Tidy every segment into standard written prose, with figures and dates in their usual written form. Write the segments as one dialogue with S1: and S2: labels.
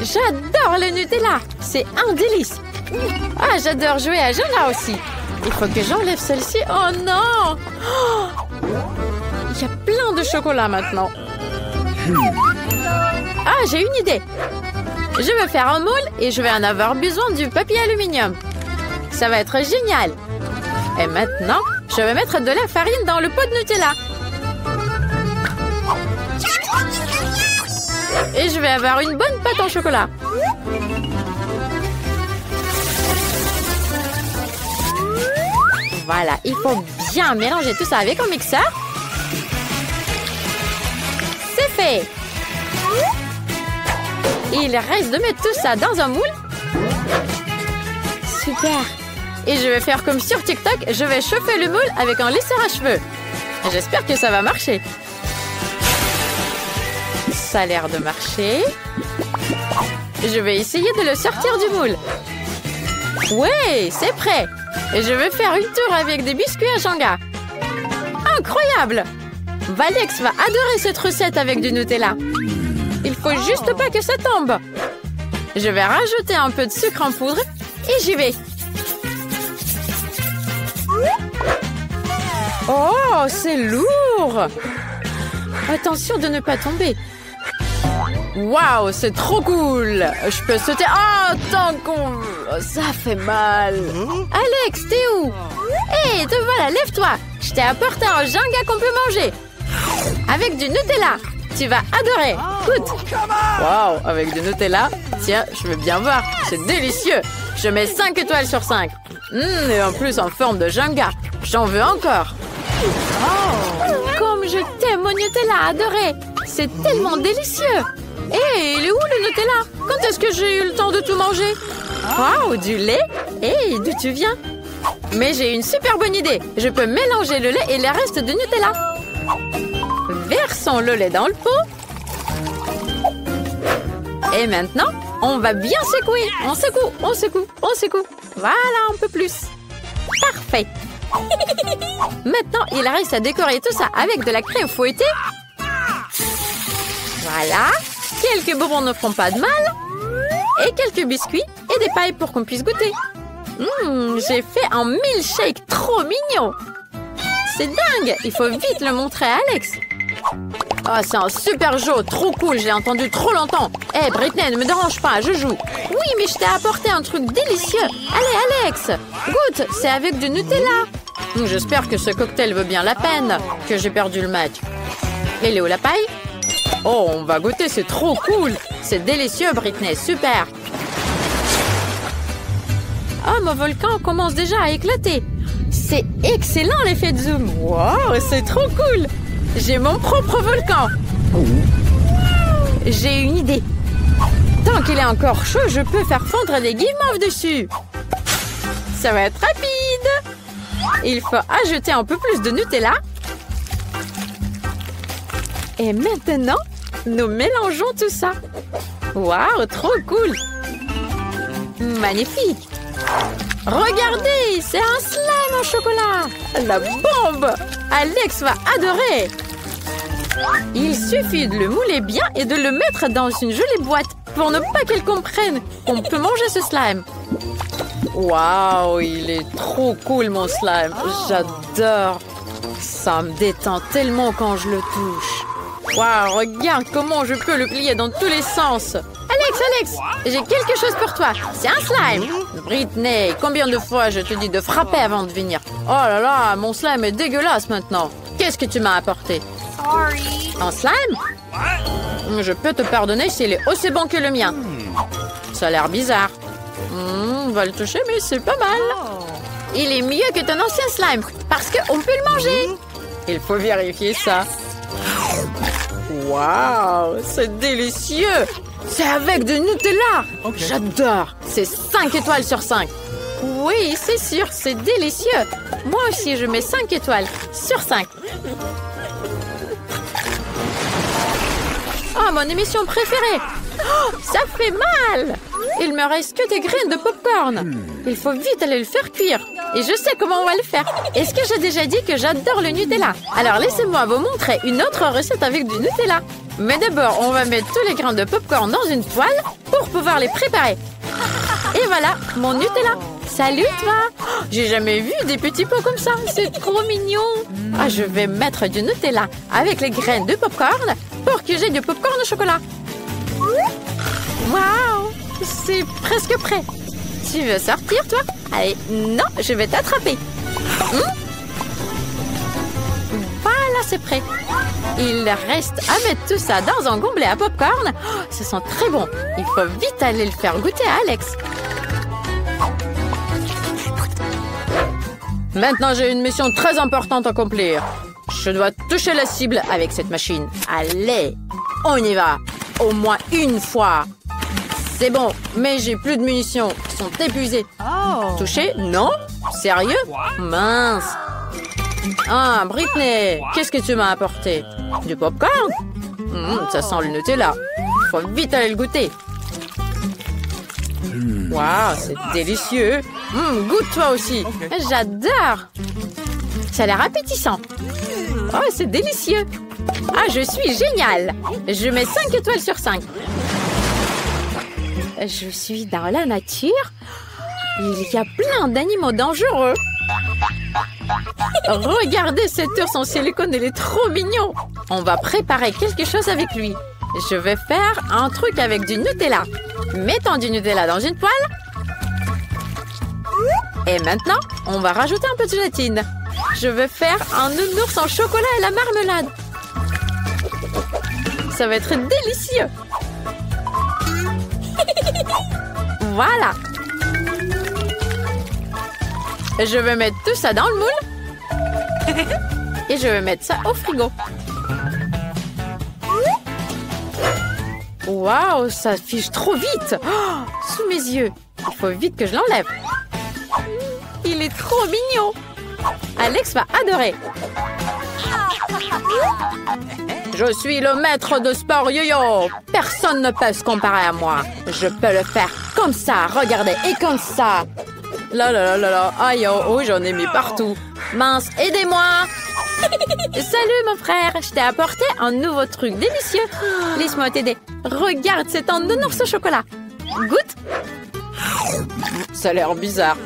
S1: J'adore le Nutella. C'est un délice. Ah, j'adore jouer à Jenga aussi. Il faut que j'enlève celle-ci. Oh non! Il y a plein de chocolat maintenant. Ah, j'ai une idée. Je vais faire un moule et je vais en avoir besoin du papier aluminium. Ça va être génial. Et maintenant, je vais mettre de la farine dans le pot de Nutella. Et je vais avoir une bonne pâte en chocolat. Voilà, il faut bien mélanger tout ça avec un mixeur. C'est fait. Il reste de mettre tout ça dans un moule. Super. Et je vais faire comme sur TikTok, je vais chauffer le moule avec un lisseur à cheveux. J'espère que ça va marcher. Ça a l'air de marcher. Je vais essayer de le sortir du moule. Ouais, c'est prêt. Et je vais faire une tour avec des biscuits à Jenga. Incroyable! Valex va adorer cette recette avec du Nutella. Il faut juste pas que ça tombe. Je vais rajouter un peu de sucre en poudre et j'y vais. Oh, c'est lourd! Attention de ne pas tomber. Waouh, c'est trop cool! Je peux sauter. Oh, tant qu'on... Ça fait mal. Alex, t'es où? Hé, te voilà, lève-toi. Je t'ai apporté un Jenga qu'on peut manger. Avec du Nutella. Tu vas adorer. Goûte. Waouh, avec du Nutella. Tiens, je veux bien voir. C'est délicieux. Je mets 5 étoiles sur 5. Et en plus en forme de Jenga. J'en veux encore. Comme je t'aime, mon Nutella adoré. C'est tellement délicieux. Hé, il est où le Nutella? Quand est-ce que j'ai eu le temps de tout manger? Waouh, du lait? Hé, d'où tu viens? Mais j'ai une super bonne idée. Je peux mélanger le lait et le reste de Nutella. Versons le lait dans le pot. Et maintenant, on va bien secouer. On secoue, on secoue, on secoue. Voilà, un peu plus. Parfait. Maintenant, il reste à décorer tout ça avec de la crème fouettée. Voilà. Quelques bonbons ne feront pas de mal. Et quelques biscuits et des pailles pour qu'on puisse goûter. J'ai fait un milkshake trop mignon. C'est dingue. Il faut vite le montrer à Alex. Oh, c'est un super jeu, trop cool. Je l'ai entendu trop longtemps. Hé, Britney, ne me dérange pas, je joue. Oui, mais je t'ai apporté un truc délicieux. Allez, Alex, goûte, c'est avec du Nutella. J'espère que ce cocktail vaut bien la peine. Que j'ai perdu le match. Elle est où la paille? Oh, on va goûter, c'est trop cool. C'est délicieux, Britney, super. Oh, mon volcan commence déjà à éclater. C'est excellent l'effet de zoom. Wow, c'est trop cool. J'ai mon propre volcan. J'ai une idée. Tant qu'il est encore chaud, je peux faire fondre des guimauves dessus. Ça va être rapide. Il faut ajouter un peu plus de Nutella. Et maintenant, nous mélangeons tout ça. Waouh, trop cool. Magnifique. Regardez, c'est un slime en chocolat. La bombe. Alex va adorer. Il suffit de le mouler bien et de le mettre dans une jolie boîte pour ne pas qu'elle comprenne qu'on peut manger ce slime. Waouh, il est trop cool mon slime. J'adore. Ça me détend tellement quand je le touche. Waouh, regarde comment je peux le plier dans tous les sens. Alex, j'ai quelque chose pour toi. C'est un slime. Britney, combien de fois je te dis de frapper avant de venir? Oh là là, mon slime est dégueulasse maintenant. Qu'est-ce que tu m'as apporté? Un slime? Je peux te pardonner s'il est aussi bon que le mien. Ça a l'air bizarre. On va le toucher, mais c'est pas mal. Il est mieux que ton ancien slime, parce qu'on peut le manger. Il faut vérifier ça. Waouh, c'est délicieux. C'est avec du Nutella. J'adore. C'est 5 étoiles sur 5. Oui, c'est sûr, c'est délicieux. Moi aussi, je mets 5 étoiles sur 5. Oh, mon émission préférée. Oh, ça fait mal. Il me reste que des graines de popcorn. Il faut vite aller le faire cuire. Et je sais comment on va le faire. Est-ce que j'ai déjà dit que j'adore le Nutella? Alors laissez-moi vous montrer une autre recette avec du Nutella. Mais d'abord, on va mettre tous les grains de popcorn dans une poêle pour pour pouvoir les préparer. Et voilà, mon Nutella. Salut, toi. J'ai jamais vu des petits pots comme ça. C'est trop mignon. Ah, je vais mettre du Nutella avec les graines de popcorn pour que j'ai du popcorn au chocolat. Waouh, c'est presque prêt. Tu veux sortir, toi? Allez, non, je vais t'attraper. Voilà, c'est prêt. Il reste à mettre tout ça dans un gobelet à popcorn. Oh, ça sent très bon. Il faut vite aller le faire goûter à Alex. Maintenant, j'ai une mission très importante à accomplir. Je dois toucher la cible avec cette machine. Allez, on y va. Au moins une fois. C'est bon, mais j'ai plus de munitions. Ils sont épuisés. Toucher? Non? Sérieux? Mince. Ah, Britney, qu'est-ce que tu m'as apporté? Du popcorn? Ça sent le Nutella. Il faut vite aller le goûter. Waouh, c'est délicieux. Goûte toi aussi. J'adore. Ça a l'air appétissant. Oh, c'est délicieux. Ah, je suis géniale. Je mets 5 étoiles sur 5. Je suis dans la nature. Il y a plein d'animaux dangereux. Regardez cet ours en silicone, il est trop mignon. On va préparer quelque chose avec lui. Je vais faire un truc avec du Nutella. Mettons du Nutella dans une poêle. Et maintenant, on va rajouter un peu de gélatine. Je vais faire un nounours en chocolat et la marmelade. Ça va être délicieux. Voilà. Je vais mettre tout ça dans le moule. Et je vais mettre ça au frigo. Waouh, ça fiche trop vite. Oh, sous mes yeux. Il faut vite que je l'enlève. Il est trop mignon. Alex va adorer. Je suis le maître de sport yo-yo. Personne ne peut se comparer à moi. Je peux le faire comme ça, regardez, et comme ça. Là là là là là, aïe oh, j'en ai mis partout. Mince, aidez-moi. Salut mon frère, je t'ai apporté un nouveau truc délicieux. Laisse-moi t'aider. Regarde, c'est un nounours au chocolat. Goûte. Ça a l'air bizarre,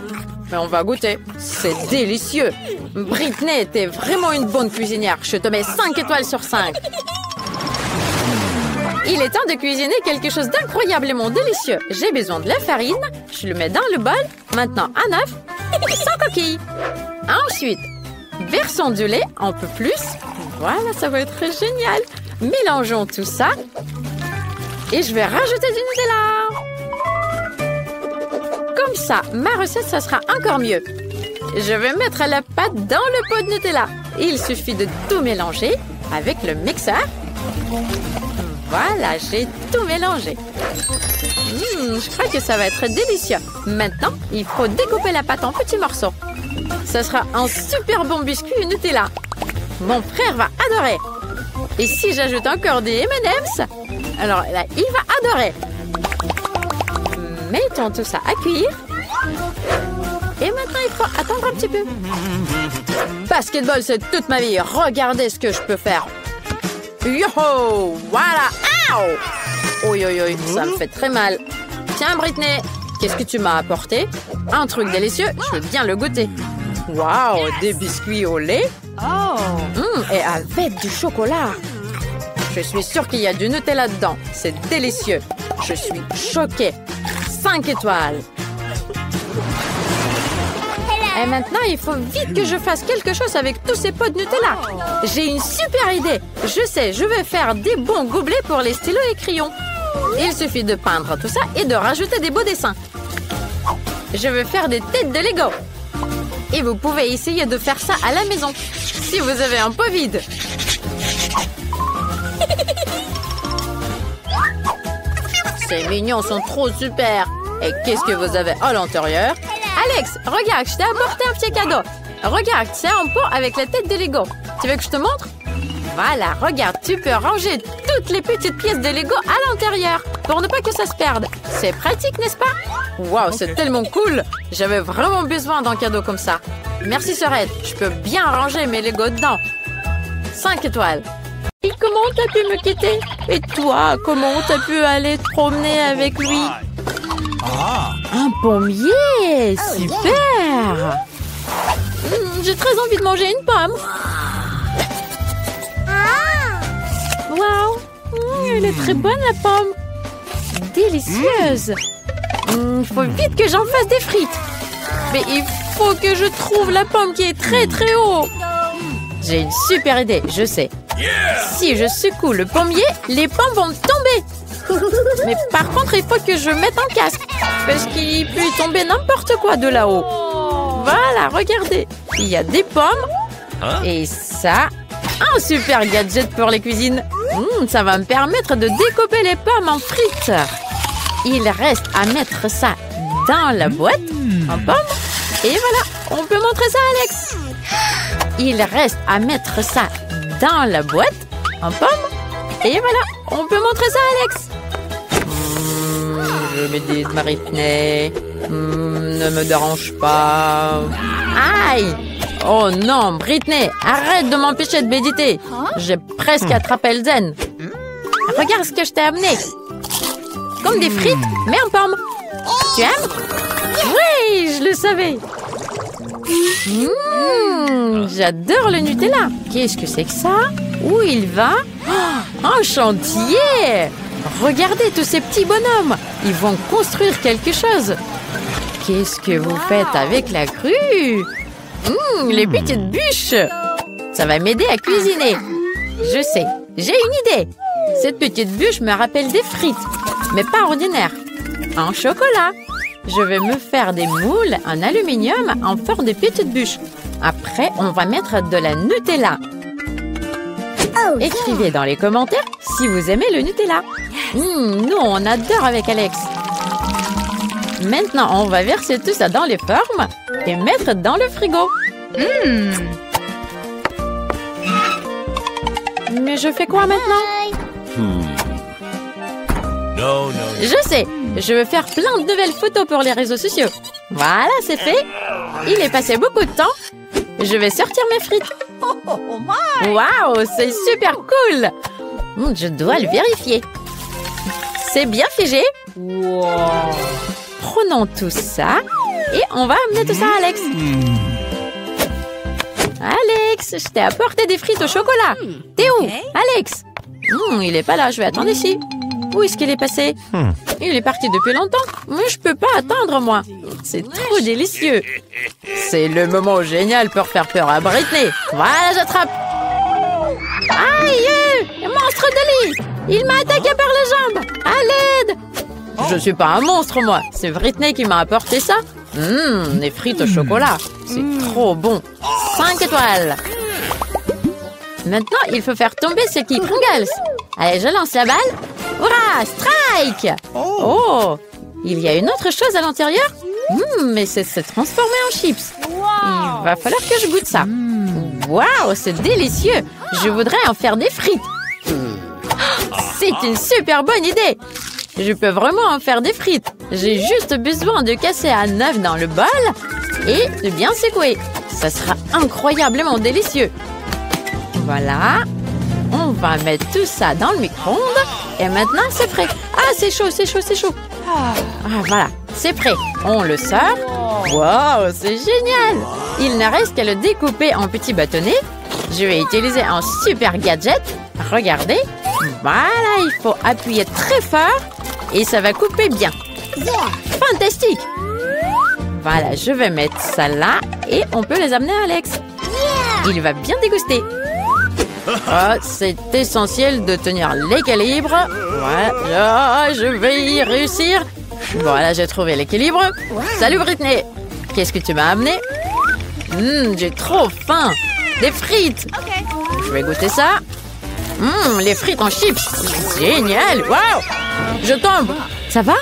S1: mais on va goûter. C'est délicieux. Britney était vraiment une bonne cuisinière. Je te mets 5 étoiles sur 5. Il est temps de cuisiner quelque chose d'incroyablement délicieux. J'ai besoin de la farine. Je le mets dans le bol. Maintenant, un œuf sans coquille. Ensuite, versons du lait un peu plus. Voilà, ça va être génial. Mélangeons tout ça. Et je vais rajouter du Nutella. Comme ça, ma recette, ça sera encore mieux. Je vais mettre la pâte dans le pot de Nutella. Il suffit de tout mélanger avec le mixeur. Voilà, j'ai tout mélangé. Je crois que ça va être délicieux. Maintenant, il faut découper la pâte en petits morceaux. Ce sera un super bon biscuit Nutella. Mon frère va adorer. Et si j'ajoute encore des M&M's, alors là, il va adorer. Mettons tout ça à cuire. Et maintenant, il faut attendre un petit peu. Basketball, c'est toute ma vie. Regardez ce que je peux faire. Yo-ho! Voilà! Aouh! Oi, oi, oi, ça me fait très mal. Tiens, Britney, qu'est-ce que tu m'as apporté? Un truc délicieux, je veux bien le goûter. Waouh! Des biscuits au lait? Et avec du chocolat. Je suis sûre qu'il y a du Nutella dedans. C'est délicieux. Je suis choquée. 5 étoiles. Et maintenant, il faut vite que je fasse quelque chose avec tous ces pots de Nutella. J'ai une super idée. Je sais, je vais faire des bons gobelets pour les stylos et crayons. Il suffit de peindre tout ça et de rajouter des beaux dessins. Je vais faire des têtes de Lego. Et vous pouvez essayer de faire ça à la maison, si vous avez un pot vide. Ces mignons sont trop super. Et qu'est-ce que vous avez à l'intérieur? Alex, regarde, je t'ai apporté un petit cadeau. Regarde, c'est un pot avec la tête de Lego. Tu veux que je te montre? Voilà, regarde, tu peux ranger toutes les petites pièces de Lego à l'intérieur pour ne pas que ça se perde. C'est pratique, n'est-ce pas? Waouh, c'est tellement cool. J'avais vraiment besoin d'un cadeau comme ça. Merci, Sœurette. Je peux bien ranger mes Lego dedans. 5 étoiles. Pico, comment t'as pu me quitter? Et toi, comment t'as pu aller te promener avec lui? Un pommier! Super! J'ai très envie de manger une pomme. Waouh! Elle est très bonne, la pomme. Délicieuse. Il faut vite que j'en fasse des frites. Mais il faut que je trouve la pomme qui est très très haut. J'ai une super idée, je sais. Si je secoue le pommier, les pommes vont tomber. Mais par contre, il faut que je mette un casque. Parce qu'il peut tomber n'importe quoi de là-haut. Voilà, regardez. Il y a des pommes. Et ça, un super gadget pour les cuisines. Ça va me permettre de découper les pommes en frites. Il reste à mettre ça dans la boîte en pommes. Et voilà, on peut montrer ça à Alex. Il reste à mettre ça dans la boîte en pommes. Et voilà, on peut montrer ça à Alex. Je médite, Britney. Ne me dérange pas. Aïe! Oh non, Britney, arrête de m'empêcher de méditer. J'ai presque attrapé le zen. Regarde ce que je t'ai amené. Comme des frites, mais en pommes. Tu aimes? Oui, je le savais. J'adore le Nutella. Qu'est-ce que c'est que ça? Où il va? Un chantier! Regardez tous ces petits bonhommes. Ils vont construire quelque chose. Qu'est-ce que vous faites avec la grue? Les petites bûches. Ça va m'aider à cuisiner. Je sais, j'ai une idée. Cette petite bûche me rappelle des frites, mais pas ordinaires. En chocolat. Je vais me faire des moules en aluminium en forme de petites bûches. Après, on va mettre de la Nutella. Écrivez dans les commentaires si vous aimez le Nutella. Nous, on adore avec Alex. Maintenant, on va verser tout ça dans les formes et mettre dans le frigo. Mais je fais quoi maintenant? Je sais, je veux faire plein de nouvelles photos pour les réseaux sociaux. Voilà, c'est fait. Il est passé beaucoup de temps. Je vais sortir mes frites. Waouh, c'est super cool. Je dois le vérifier. C'est bien figé. Prenons tout ça et on va amener tout ça à Alex. Alex, je t'ai apporté des frites au chocolat. T'es où, Alex? Il est pas là, je vais attendre ici. Où est-ce qu'il est passé? Il est parti depuis longtemps, mais je peux pas attendre, moi. C'est trop délicieux. C'est le moment génial pour faire peur à Britney. Voilà, j'attrape. Aïe! Monstre de lit! Il m'a attaqué par les jambes. À l'aide! Je suis pas un monstre, moi. C'est Britney qui m'a apporté ça. Les frites au chocolat. C'est trop bon. 5 étoiles. Maintenant, il faut faire tomber ce qui Pringles. Allez, je lance la balle. Hurrah! Strike! Oh! Il y a une autre chose à l'intérieur? Mais c'est se transformer en chips. Il va falloir que je goûte ça. Waouh! C'est délicieux! Je voudrais en faire des frites. C'est une super bonne idée! Je peux vraiment en faire des frites. J'ai juste besoin de casser un œuf dans le bol et de bien secouer. Ça sera incroyablement délicieux. Voilà. On va mettre tout ça dans le micro-ondes. Et maintenant, c'est prêt. Ah, c'est chaud, c'est chaud, c'est chaud. Voilà, c'est prêt. On le sort. Wow, c'est génial. Il ne reste qu'à le découper en petits bâtonnets. Je vais utiliser un super gadget. Regardez. Voilà, il faut appuyer très fort. Et ça va couper bien. Fantastique. Voilà, je vais mettre ça là. Et on peut les amener à Alex. Il va bien déguster. C'est essentiel de tenir l'équilibre. Voilà, je vais y réussir. Voilà, j'ai trouvé l'équilibre. Salut Britney. Qu'est-ce que tu m'as amené? J'ai trop faim. Des frites. Je vais goûter ça. Les frites en chips. Génial. Waouh. Je tombe. Ça va?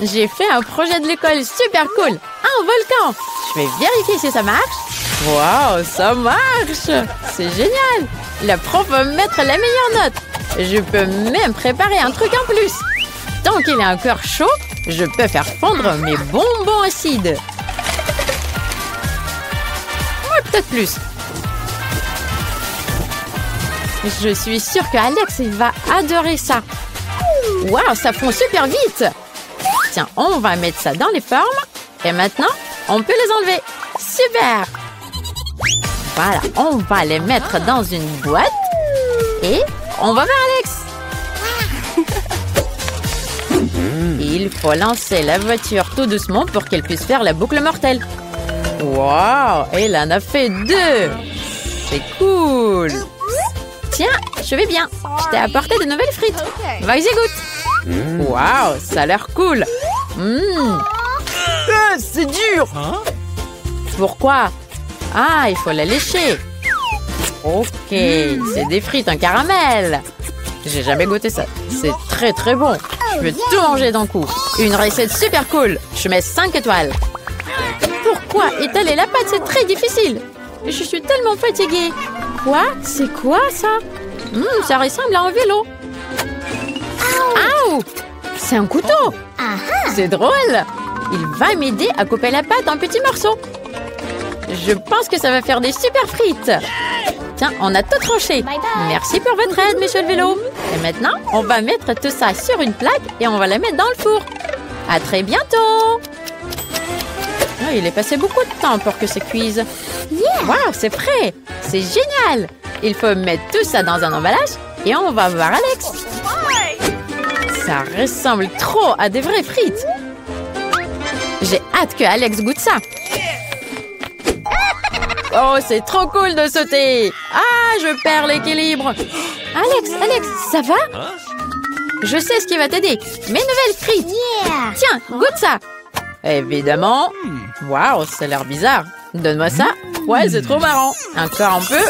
S1: J'ai fait un projet de l'école super cool. Un volcan. Je vais vérifier si ça marche. Waouh, ça marche! C'est génial! Le prof va me mettre la meilleure note. Je peux même préparer un truc en plus. Tant qu'il est encore chaud, je peux faire fondre mes bonbons acides. Ouais, peut-être plus. Je suis sûre que Alex, il va adorer ça. Waouh, ça fond super vite. Tiens, on va mettre ça dans les formes. Et maintenant, on peut les enlever. Super. Voilà, on va les mettre dans une boîte. Et on va vers Alex. Il faut lancer la voiture tout doucement pour qu'elle puisse faire la boucle mortelle. Waouh, elle en a fait 2. C'est cool. Tiens, je vais bien. Je t'ai apporté de nouvelles frites. Vas-y, goûte. Waouh, ça a l'air cool. C'est dur. Pourquoi? Ah, il faut la lécher. Ok, c'est des frites en caramel. J'ai jamais goûté ça. C'est très très bon. Je vais tout manger d'un coup. Une recette super cool. Je mets 5 étoiles. Pourquoi étaler la pâte? C'est très difficile. Je suis tellement fatiguée. Quoi? C'est quoi ça? Ça ressemble à un vélo. Aouh! C'est un couteau. C'est drôle. Il va m'aider à couper la pâte en petits morceaux. Je pense que ça va faire des super frites. Tiens, on a tout tranché. Merci pour votre aide, monsieur le vélo. Et maintenant, on va mettre tout ça sur une plaque et on va la mettre dans le four. À très bientôt. Oh, il est passé beaucoup de temps pour que ça cuise. Waouh, c'est prêt. C'est génial. Il faut mettre tout ça dans un emballage et on va voir Alex. Ça ressemble trop à des vraies frites. J'ai hâte que Alex goûte ça. Oh, c'est trop cool de sauter. Ah, je perds l'équilibre. Alex, ça va? Je sais ce qui va t'aider. Mes nouvelles frites. Tiens, goûte ça. Évidemment. Waouh, ça a l'air bizarre. Donne-moi ça. Ouais, c'est trop marrant. Encore un peu.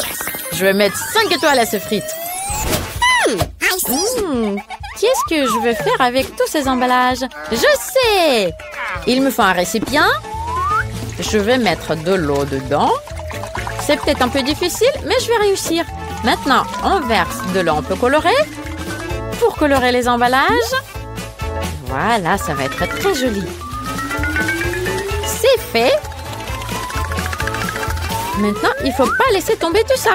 S1: Je vais mettre 5 étoiles à ces frites. Qu'est-ce que je vais faire avec tous ces emballages? Je sais. Il me faut un récipient. Je vais mettre de l'eau dedans. C'est peut-être un peu difficile, mais je vais réussir. Maintenant, on verse de l'eau un peu colorée pour colorer les emballages. Voilà, ça va être très joli. C'est fait. Maintenant, il ne faut pas laisser tomber tout ça.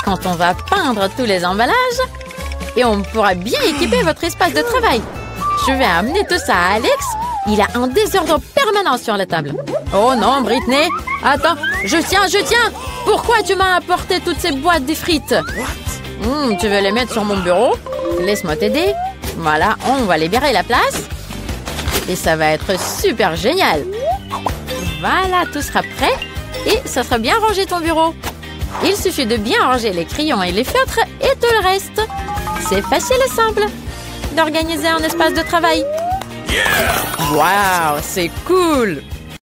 S1: Quand on va peindre tous les emballages, et on pourra bien équiper votre espace de travail. Je vais amener tout ça à Alex. Il a un désordre permanent sur la table. Oh non, Britney. Attends, je tiens. Pourquoi tu m'as apporté toutes ces boîtes de frites? Tu veux les mettre sur mon bureau? Laisse-moi t'aider. Voilà, on va libérer la place. Et ça va être super génial. Voilà, tout sera prêt. Et ça sera bien rangé ton bureau. Il suffit de bien ranger les crayons et les feutres et tout le reste. C'est facile et simple d'organiser un espace de travail. Waouh, c'est cool!